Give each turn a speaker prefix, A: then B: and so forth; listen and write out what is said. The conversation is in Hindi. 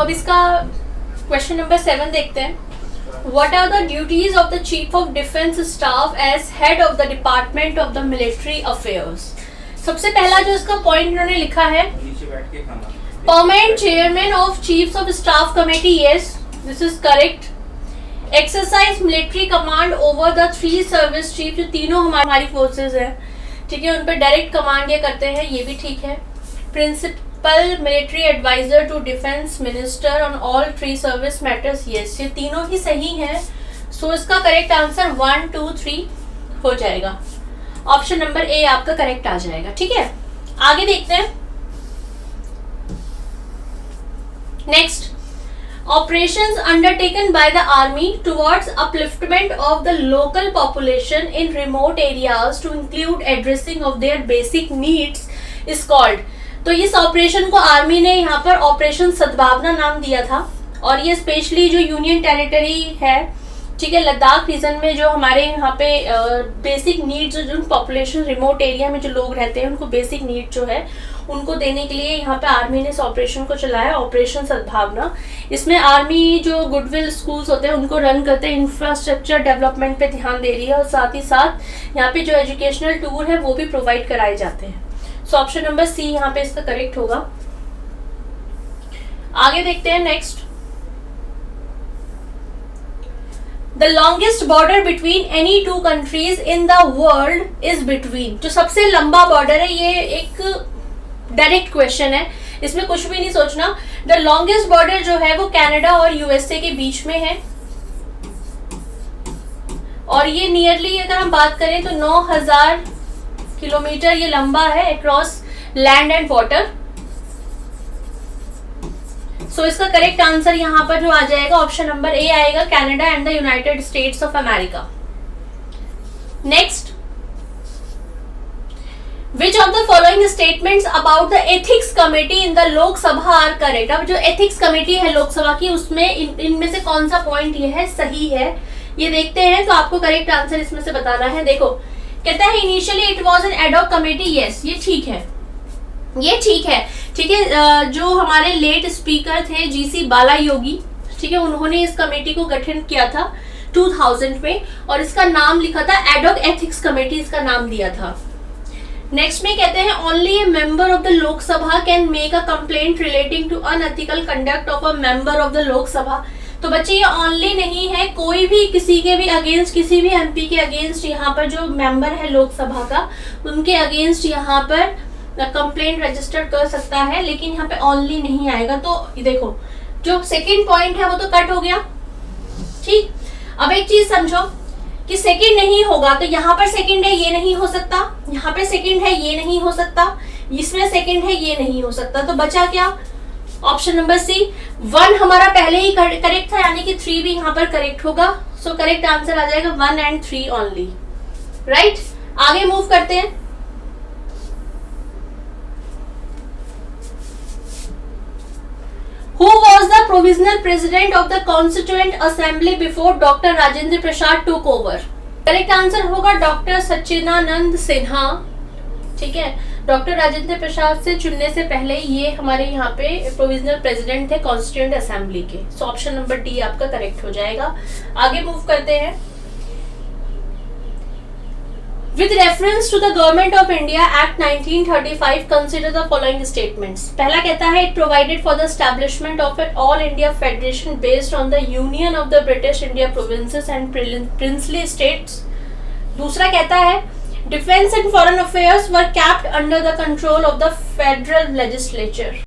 A: अब इसका क्वेश्चन नंबर 7 देखते हैं. What are the duties of the Chief of Defence Staff as head of the Department of the Military Affairs? सबसे पहला जो इसका पॉइंट इन्होंने लिखा है, Permanent Chairman of Chiefs of Staff Committee. Yes, this is correct. Exercise military command over the 3 service chief, जो तीनों हमारी फोर्सेस हैं, ठीक है, उन पर डायरेक्ट कमांड ये करते हैं, ये भी ठीक है. Principal military adviser to defence minister on all 3 service matters. Yes, ये तीनों ही सही हैं. सो इसका करेक्ट आंसर 1, 2, 3 हो जाएगा. ऑप्शन नंबर ए आपका करेक्ट आ जाएगा. ठीक है, आगे देखते हैं. Next, operations undertaken by the army towards upliftment of the local population in remote areas to include addressing of their basic needs is called. तो इस ऑपरेशन को आर्मी ने यहाँ पर ऑपरेशन सद्भावना नाम दिया था, और ये स्पेशली जो यूनियन टेरिटरी है, ठीक है, लद्दाख रीजन में जो हमारे यहाँ पे बेसिक नीड्स, जो पॉपुलेशन रिमोट एरिया में जो लोग रहते हैं उनको बेसिक नीड जो है उनको देने के लिए यहाँ पे आर्मी ने इस ऑपरेशन को चलाया, ऑपरेशन सद्भावना. इसमें आर्मी जो गुडविल स्कूल्स होते हैं उनको रन करते हैं, इंफ्रास्ट्रक्चर डेवलपमेंट पे ध्यान दे रही है, और साथ ही साथ यहाँ पे जो एजुकेशनल टूर है वो भी प्रोवाइड कराए जाते हैं. सो ऑप्शन नंबर सी यहाँ पे इसका करेक्ट होगा. आगे देखते हैं. Next, The longest border between any 2 countries in the world is between. जो सबसे लंबा बॉर्डर है, ये एक डायरेक्ट क्वेश्चन है, इसमें कुछ भी नहीं सोचना. द लॉन्गेस्ट बॉर्डर जो है वो कनाडा और यूएसए के बीच में है, और ये नियरली अगर हम बात करें तो 9000 किलोमीटर ये लंबा है अक्रॉस लैंड एंड वाटर. सो इसका करेक्ट आंसर यहाँ पर जो आ जाएगा ऑप्शन नंबर ए आएगा, Canada and the United states of America. Next, Which of the following statements about the ethics committee in the लोक सभा are correct? अब जो ethics committee है लोकसभा की, उसमें इनमें से कौन सा पॉइंट ये है सही है, ये देखते हैं. तो आपको करेक्ट आंसर इसमें से बताना है. देखो, कहता है initially it was an ad hoc committee. Yes, ये ठीक है, ये ठीक है. ठीक है, जो हमारे लेट स्पीकर थे जीसी बाला योगी, ठीक है, उन्होंने इस कमेटी को गठन किया था 2000 में, और इसका नाम लिखा था एडॉक एथिक्स कमेटी, इसका नाम दिया था. नेक्स्ट में कहते हैं only a member of the Lok Sabha can make a complaint relating to unethical conduct of a member of the Lok Sabha. तो बच्चे ये ओनली नहीं है, कोई भी किसी के भी अगेंस्ट, किसी भी एमपी के अगेंस्ट, यहाँ पर जो मेंबर है लोकसभा का उनके अगेंस्ट यहाँ पर कंप्लेंट रजिस्टर कर सकता है, लेकिन यहाँ पे ओनली नहीं आएगा. तो देखो, जो सेकेंड पॉइंट है वो तो कट हो गया. ठीक, अब एक चीज समझो कि सेकंड नहीं होगा, तो यहाँ पर सेकंड है ये नहीं हो सकता, यहाँ पे सेकंड है ये नहीं हो सकता, इसमें सेकंड है ये नहीं हो सकता. तो बचा क्या? Option number C. 1 हमारा पहले ही करेक्ट था, यानी कि 3 भी यहाँ पर करेक्ट होगा. सो करेक्ट आंसर आ जाएगा 1 and 3 ओनली. राइट, आगे मूव करते हैं. Who was the provisional president of the Constituent Assembly before Dr. Rajendra Prasad took over? Correct answer होगा डॉक्टर सच्चिदानंद सिन्हा. ठीक है, डॉक्टर राजेंद्र प्रसाद से चुनने से पहले ये हमारे यहाँ पे प्रोविजनल प्रेसिडेंट थे कॉन्स्टिट्यूएंट असेंबली के. सो ऑप्शन नंबर डी आपका करेक्ट हो जाएगा. आगे मूव करते हैं. With reference to the Government of India Act 1935, consider the following statements. पहला कहता है it provided for the establishment of an all India federation based on the union of the British India provinces and princely states. दूसरा कहता है defense and foreign affairs were kept under the control of the federal legislature.